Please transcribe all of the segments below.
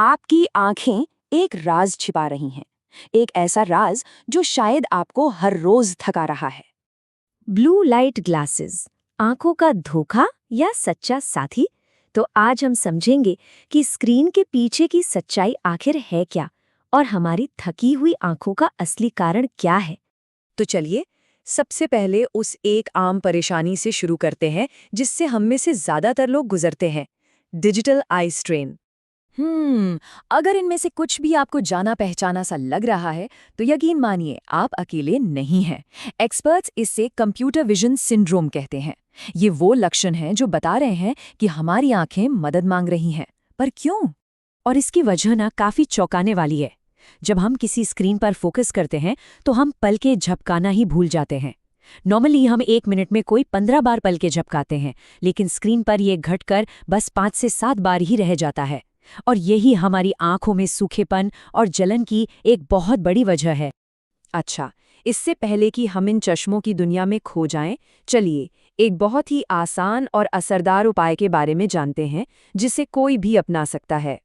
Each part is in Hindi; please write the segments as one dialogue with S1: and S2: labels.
S1: आपकी आंखें एक राज छिपा रही हैं, एक ऐसा राज जो शायद आपको हर रोज थका रहा है।
S2: ब्लू लाइट ग्लासेस, आंखों का धोखा या सच्चा साथी? तो आज हम समझेंगे कि स्क्रीन के पीछे की सच्चाई आखिर है क्या और हमारी थकी हुई आंखों का असली कारण क्या है।
S1: तो चलिए, सबसे पहले उस एक आम परेशानी से शुरू करते हैं जिससे हम में से ज्यादातर लोग गुजरते हैं, डिजिटल आई स्ट्रेन। अगर इनमें से कुछ भी आपको जाना पहचाना सा लग रहा है तो यकीन मानिए आप अकेले नहीं हैं। एक्सपर्ट्स इसे कंप्यूटर विजन सिंड्रोम कहते हैं। ये वो लक्षण हैं जो बता रहे हैं कि हमारी आंखें मदद मांग रही हैं। पर क्यों? और इसकी वजह ना काफी चौंकाने वाली है। जब हम किसी स्क्रीन पर फोकस करते हैं तो हम पलकें झपकाना ही भूल जाते हैं। नॉर्मली हम 1 मिनट में कोई 15 बार पलकें झपकाते हैं, लेकिन स्क्रीन पर यह घटकर बस 5 से 7 बार ही रह जाता है। और यही हमारी आंखों में सूखेपन और जलन की एक बहुत बड़ी वजह है। अच्छा, इससे पहले कि हम इन चश्मों की दुनिया में खो जाएं, चलिए एक बहुत ही आसान और असरदार उपाय के बारे में जानते हैं जिसे कोई भी अपना सकता है।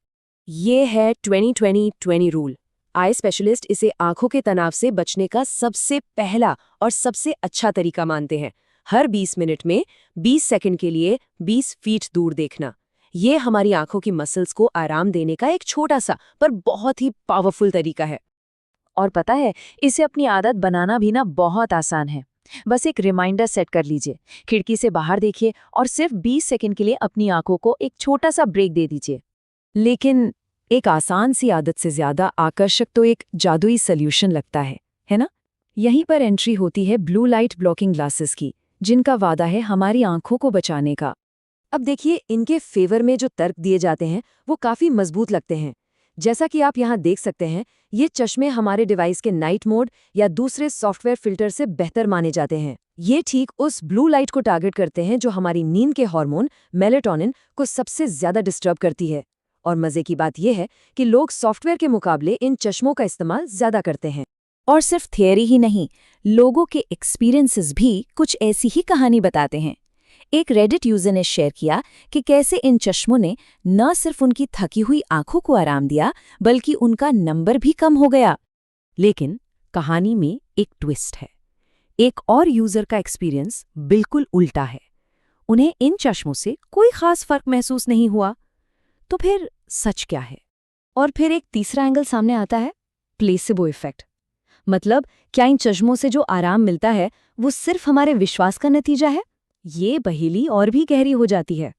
S1: ये है 20-20-20 रूल। आई स्पेशलिस्ट इसे आंखों के तनाव से बचने का सबसे पहला और सबसे अच्छा तरीका मानते हैं। हर 20 मिनट में 20 सेकंड के लिए 20 फीट दूर देखना। ये हमारी आंखों की मसल्स को आराम देने का एक छोटा सा पर बहुत ही पावरफुल तरीका है। और पता है, इसे अपनी आदत बनाना भी ना बहुत आसान है। बस एक रिमाइंडर सेट कर लीजिए, खिड़की से बाहर देखिए और सिर्फ 20 सेकंड के लिए अपनी आंखों को एक छोटा सा ब्रेक दे दीजिए। लेकिन एक आसान सी आदत से ज्यादा आकर्षक तो एक जादुई सॉल्यूशन लगता है ना? यहीं पर एंट्री होती है ब्लू लाइट ब्लॉकिंग ग्लासेस की, जिनका वादा है हमारी आंखों को बचाने का। अब देखिए, इनके फेवर में जो तर्क दिए जाते हैं वो काफी मजबूत लगते हैं। जैसा कि आप यहाँ देख सकते हैं, ये चश्मे हमारे डिवाइस के नाइट मोड या दूसरे सॉफ्टवेयर फिल्टर से बेहतर माने जाते हैं। ये ठीक उस ब्लू लाइट को टारगेट करते हैं जो हमारी नींद के हार्मोन मेलेटोनिन को सबसे ज्यादा डिस्टर्ब करती है। और मजे की बात यह है कि लोग सॉफ्टवेयर के मुकाबले इन चश्मों का इस्तेमाल ज्यादा करते हैं।
S2: और सिर्फ थियरी ही नहीं, लोगों के एक्सपीरियंसेस भी कुछ ऐसी ही कहानी बताते हैं। एक रेडिट यूजर ने शेयर किया कि कैसे इन चश्मों ने न सिर्फ उनकी थकी हुई आंखों को आराम दिया, बल्कि उनका नंबर भी कम हो गया। लेकिन कहानी में एक ट्विस्ट है। एक और यूजर का एक्सपीरियंस बिल्कुल उल्टा है। उन्हें इन चश्मों से कोई खास फर्क महसूस नहीं हुआ। तो फिर सच क्या है? और फिर एक तीसरा एंगल सामने आता है, प्लेसिबो इफेक्ट। मतलब क्या इन चश्मों से जो आराम मिलता है वो सिर्फ हमारे विश्वास का नतीजा है? ये पहेली और भी गहरी हो जाती है।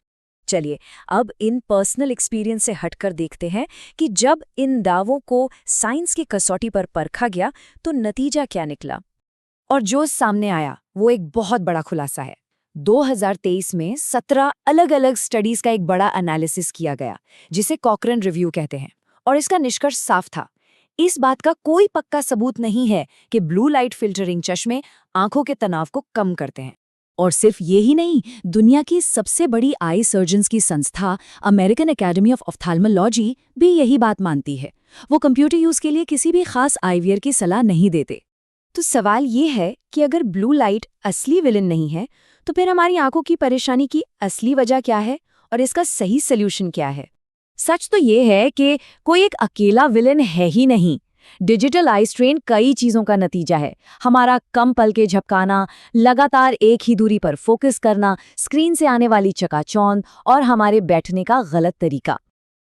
S2: चलिए, अब इन पर्सनल एक्सपीरियंस से हटकर देखते हैं कि जब इन दावों को साइंस की कसौटी पर परखा गया तो नतीजा क्या निकला। और जो सामने आया वो एक बहुत बड़ा खुलासा है। 2023 में 17 अलग-अलग स्टडीज का एक बड़ा एनालिसिस किया गया, जिसे कॉकरन रिव्यू कहते हैं। और इसका निष्कर्ष साफ था। इस बात का कोई पक्का सबूत नहीं है कि ब्लू लाइट फिल्टरिंग चश्मे आंखों के तनाव को कम करते हैं। और सिर्फ ये ही नहीं, दुनिया की सबसे बड़ी आई सर्जन्स की संस्था अमेरिकन एकेडमी ऑफ ऑफ्थाल्मोलॉजी भी यही बात मानती है। वो कंप्यूटर यूज के लिए किसी भी खास आईवीआर की सलाह नहीं देते। तो सवाल ये है कि अगर ब्लू लाइट असली विलन नहीं है, तो फिर हमारी आंखों की परेशानी की असली वजह क्या है और इसका सही सल्यूशन क्या है? सच तो ये है कि कोई एक अकेला विलन है ही नहीं। डिजिटल आई स्ट्रेन कई चीजों का नतीजा है। हमारा कम पलके झपकाना, लगातार एक ही दूरी पर फोकस करना, स्क्रीन से आने वाली चकाचौंध और हमारे बैठने का गलत तरीका।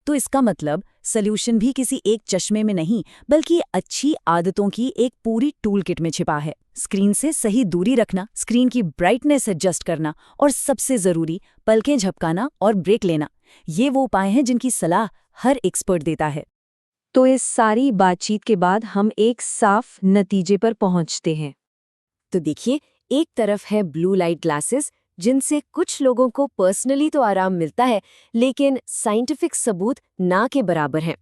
S2: तो इसका मतलब सल्यूशन भी किसी एक चश्मे में नहीं, बल्कि अच्छी आदतों की एक पूरी टूल किट में छिपा है। स्क्रीन से सही दूरी रखना, स्क्रीन की ब्राइटनेस एडजस्ट करना और सबसे जरूरी पलकें झपकाना और ब्रेक लेना। ये वो उपाय हैं जिनकी सलाह हर एक्सपर्ट देता है। तो इस सारी बातचीत के बाद हम एक साफ नतीजे पर पहुंचते हैं। तो देखिए, एक तरफ है ब्लू लाइट ग्लासेस, जिनसे कुछ लोगों को पर्सनली तो आराम मिलता है, लेकिन साइंटिफिक सबूत ना के बराबर हैं।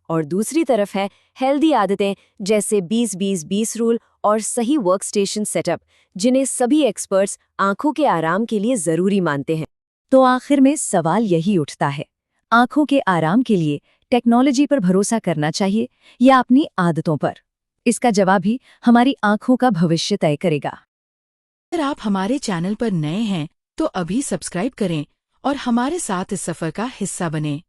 S2: और दूसरी तरफ है हेल्दी आदतें जैसे 20-20-20 रूल और सही वर्कस्टेशन सेटअप, जिन्हें सभी एक्सपर्ट्स आंखों के आराम के लिए जरूरी मानते हैं। तो आखिर में सवाल यही उठता है, आंखों के आराम के लिए टेक्नोलॉजी पर भरोसा करना चाहिए या अपनी आदतों पर? इसका जवाब ही हमारी आंखों का भविष्य तय करेगा।
S3: अगर आप हमारे चैनल पर नए हैं तो अभी सब्सक्राइब करें और हमारे साथ इस सफर का हिस्सा बनें।